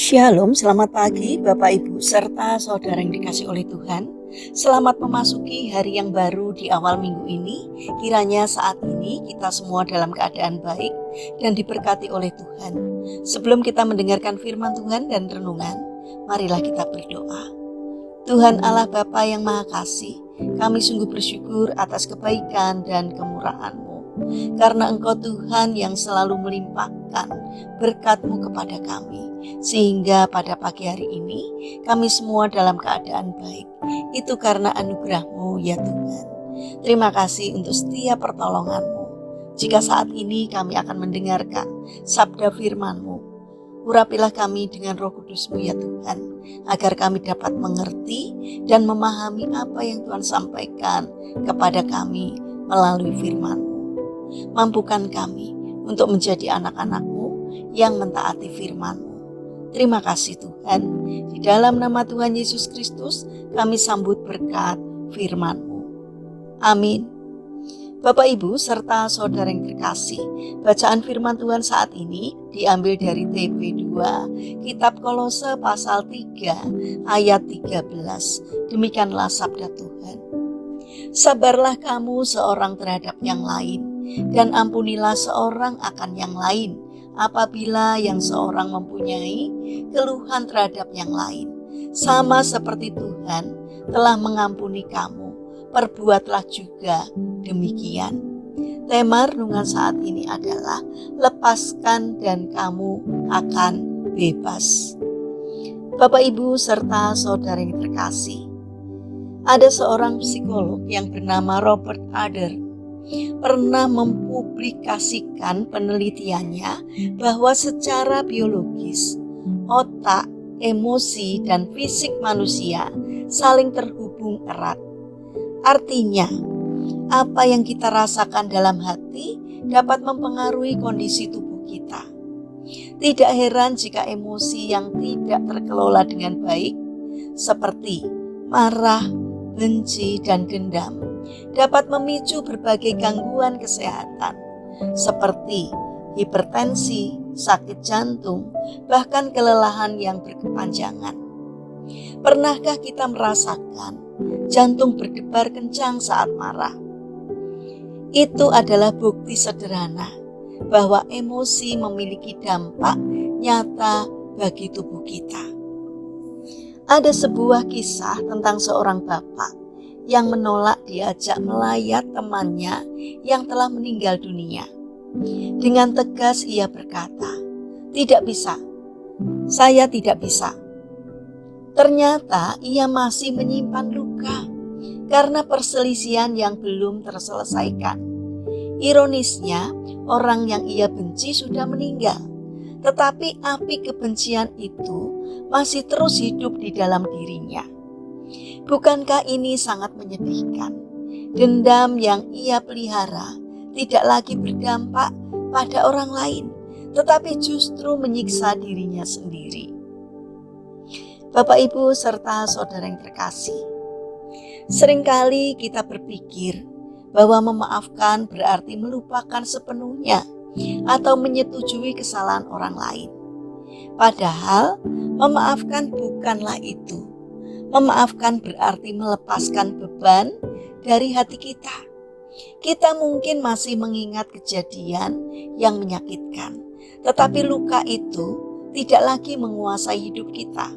Shalom, selamat pagi Bapak Ibu serta saudara yang dikasih oleh Tuhan. Selamat memasuki hari yang baru di awal minggu ini. Kiranya saat ini kita semua dalam keadaan baik dan diberkati oleh Tuhan. Sebelum kita mendengarkan firman Tuhan dan renungan, marilah kita berdoa. Tuhan Allah Bapa yang Maha Kasih, kami sungguh bersyukur atas kebaikan dan kemurahan-Mu. Karena Engkau Tuhan yang selalu melimpahkan berkat-Mu kepada kami, sehingga pada pagi hari ini kami semua dalam keadaan baik. Itu karena anugerah-Mu ya Tuhan. Terima kasih untuk setiap pertolongan-Mu. Jika saat ini kami akan mendengarkan sabda firman-Mu, urapilah kami dengan Roh Kudus-Mu ya Tuhan, agar kami dapat mengerti dan memahami apa yang Tuhan sampaikan kepada kami melalui firman-Mu. Mampukan kami untuk menjadi anak-anak-Mu yang mentaati firman-Mu. Terima kasih Tuhan. Di dalam nama Tuhan Yesus Kristus kami sambut berkat firman-Mu. Amin. Bapak Ibu serta saudara yang terkasih, bacaan firman Tuhan saat ini diambil dari TP2 Kitab Kolose pasal 3 ayat 13. Demikianlah sabda Tuhan. Sabarlah kamu seorang terhadap yang lain, dan ampunilah seorang akan yang lain apabila yang seorang mempunyai keluhan terhadap yang lain. Sama seperti Tuhan telah mengampuni kamu, perbuatlah juga demikian. Tema renungan saat ini adalah lepaskan dan kamu akan bebas. Bapak Ibu serta saudara yang terkasih, ada seorang psikolog yang bernama Robert Adler pernah mempublikasikan penelitiannya bahwa secara biologis, otak, emosi, dan fisik manusia saling terhubung erat. Artinya, apa yang kita rasakan dalam hati dapat mempengaruhi kondisi tubuh kita. Tidak heran jika emosi yang tidak terkelola dengan baik, seperti marah, benci, dan dendam, dapat memicu berbagai gangguan kesehatan, seperti hipertensi, sakit jantung, bahkan kelelahan yang berkepanjangan. Pernahkah kita merasakan jantung berdebar kencang saat marah? Itu adalah bukti sederhana bahwa emosi memiliki dampak nyata bagi tubuh kita. Ada sebuah kisah tentang seorang bapak yang menolak diajak melayat temannya yang telah meninggal dunia. Dengan tegas ia berkata, "Tidak bisa, saya tidak bisa." Ternyata ia masih menyimpan luka karena perselisihan yang belum terselesaikan. Ironisnya, orang yang ia benci sudah meninggal, tetapi api kebencian itu masih terus hidup di dalam dirinya. Bukankah ini sangat menyedihkan? Dendam yang ia pelihara tidak lagi berdampak pada orang lain, tetapi justru menyiksa dirinya sendiri. Bapak Ibu serta saudara yang terkasih, seringkali kita berpikir bahwa memaafkan berarti melupakan sepenuhnya atau menyetujui kesalahan orang lain. Padahal memaafkan bukanlah itu. Memaafkan berarti melepaskan beban dari hati kita. Kita mungkin masih mengingat kejadian yang menyakitkan, tetapi luka itu tidak lagi menguasai hidup kita.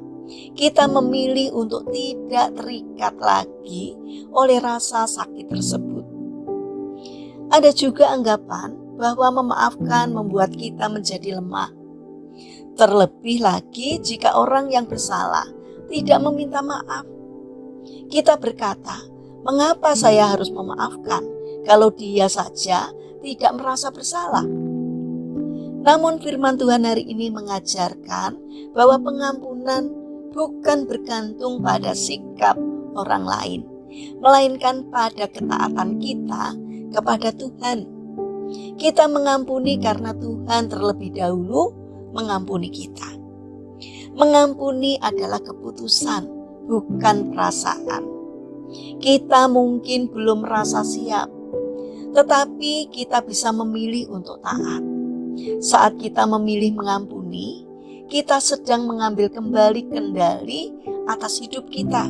Kita memilih untuk tidak terikat lagi oleh rasa sakit tersebut. Ada juga anggapan bahwa memaafkan membuat kita menjadi lemah. Terlebih lagi jika orang yang bersalah tidak meminta maaf. Kita berkata, "Mengapa saya harus memaafkan kalau dia saja tidak merasa bersalah?" Namun firman Tuhan hari ini mengajarkan bahwa pengampunan bukan bergantung pada sikap orang lain, melainkan pada ketaatan kita kepada Tuhan. Kita mengampuni karena Tuhan terlebih dahulu mengampuni kita. Mengampuni adalah keputusan, bukan perasaan. Kita mungkin belum merasa siap, tetapi kita bisa memilih untuk taat. Saat kita memilih mengampuni, kita sedang mengambil kembali kendali atas hidup kita.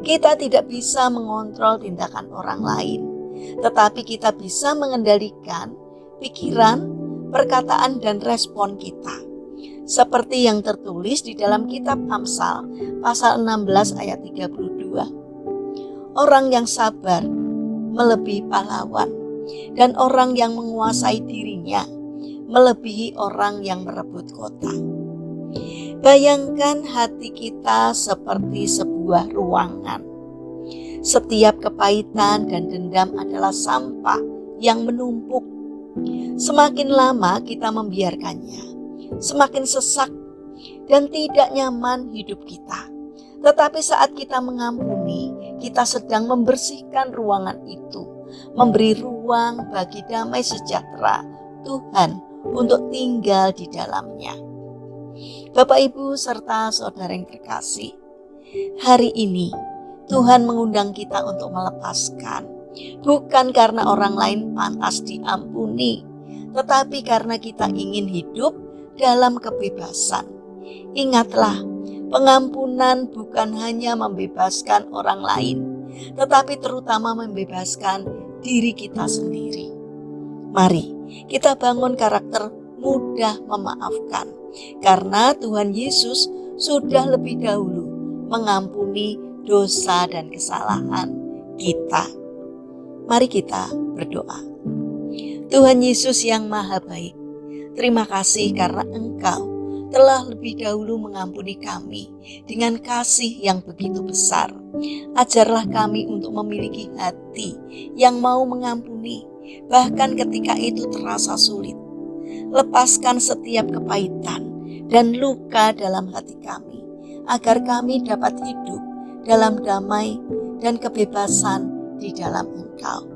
Kita tidak bisa mengontrol tindakan orang lain, tetapi kita bisa mengendalikan pikiran, perkataan, dan respon kita. Seperti yang tertulis di dalam kitab Amsal pasal 16 ayat 32. Orang yang sabar melebihi pahlawan, dan orang yang menguasai dirinya melebihi orang yang merebut kota. Bayangkan hati kita seperti sebuah ruangan. Setiap kepahitan dan dendam adalah sampah yang menumpuk. Semakin lama kita membiarkannya, semakin sesak dan tidak nyaman hidup kita. Tetapi saat kita mengampuni, kita sedang membersihkan ruangan itu, memberi ruang bagi damai sejahtera Tuhan untuk tinggal di dalamnya. Bapak, Ibu, serta saudara yang terkasih, hari ini Tuhan mengundang kita untuk melepaskan, bukan karena orang lain pantas diampuni, tetapi karena kita ingin hidup dalam kebebasan. Ingatlah, pengampunan bukan hanya membebaskan orang lain, tetapi terutama membebaskan diri kita sendiri. Mari kita bangun karakter mudah memaafkan, karena Tuhan Yesus sudah lebih dahulu mengampuni dosa dan kesalahan kita. Mari kita berdoa. Tuhan Yesus yang Maha Baik, terima kasih karena Engkau telah lebih dahulu mengampuni kami dengan kasih yang begitu besar. Ajarlah kami untuk memiliki hati yang mau mengampuni, bahkan ketika itu terasa sulit. Lepaskan setiap kepahitan dan luka dalam hati kami, agar kami dapat hidup dalam damai dan kebebasan di dalam Engkau.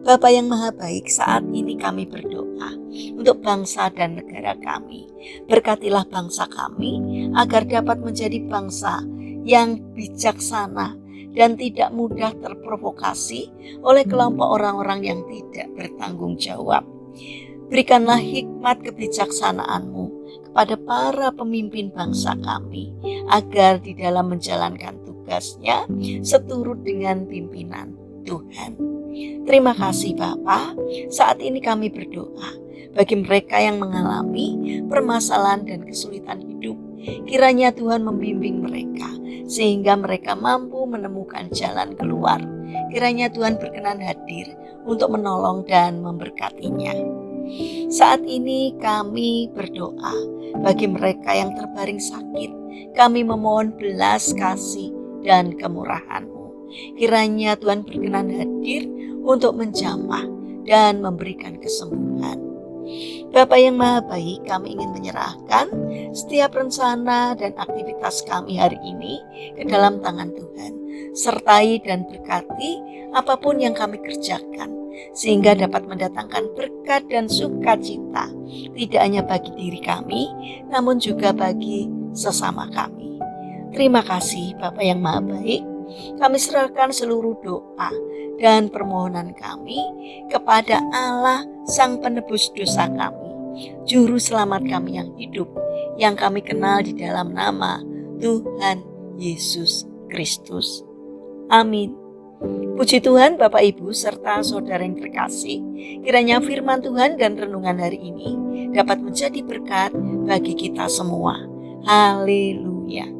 Bapa yang Maha Baik, saat ini kami berdoa untuk bangsa dan negara kami. Berkatilah bangsa kami agar dapat menjadi bangsa yang bijaksana dan tidak mudah terprovokasi oleh kelompok orang-orang yang tidak bertanggung jawab. Berikanlah hikmat kebijaksanaan-Mu kepada para pemimpin bangsa kami, agar di dalam menjalankan tugasnya seturut dengan pimpinan Tuhan. Terima kasih Bapa. Saat ini kami berdoa bagi mereka yang mengalami permasalahan dan kesulitan hidup. Kiranya Tuhan membimbing mereka sehingga mereka mampu menemukan jalan keluar. Kiranya Tuhan berkenan hadir untuk menolong dan memberkatinya. Saat ini kami berdoa bagi mereka yang terbaring sakit. Kami memohon belas kasih dan kemurahan-Mu. Kiranya Tuhan berkenan hadir untuk menjamah dan memberikan kesembuhan. Bapa yang Maha Baik, kami ingin menyerahkan setiap rencana dan aktivitas kami hari ini ke dalam tangan Tuhan. Sertai dan berkati apapun yang kami kerjakan, sehingga dapat mendatangkan berkat dan sukacita, tidak hanya bagi diri kami, namun juga bagi sesama kami. Terima kasih Bapa yang Maha Baik. Kami serahkan seluruh doa dan permohonan kami kepada Allah Sang Penebus dosa kami, Juru Selamat kami yang hidup, yang kami kenal di dalam nama Tuhan Yesus Kristus. Amin. Puji Tuhan Bapak Ibu serta saudara yang terkasih, kiranya firman Tuhan dan renungan hari ini dapat menjadi berkat bagi kita semua. Haleluya.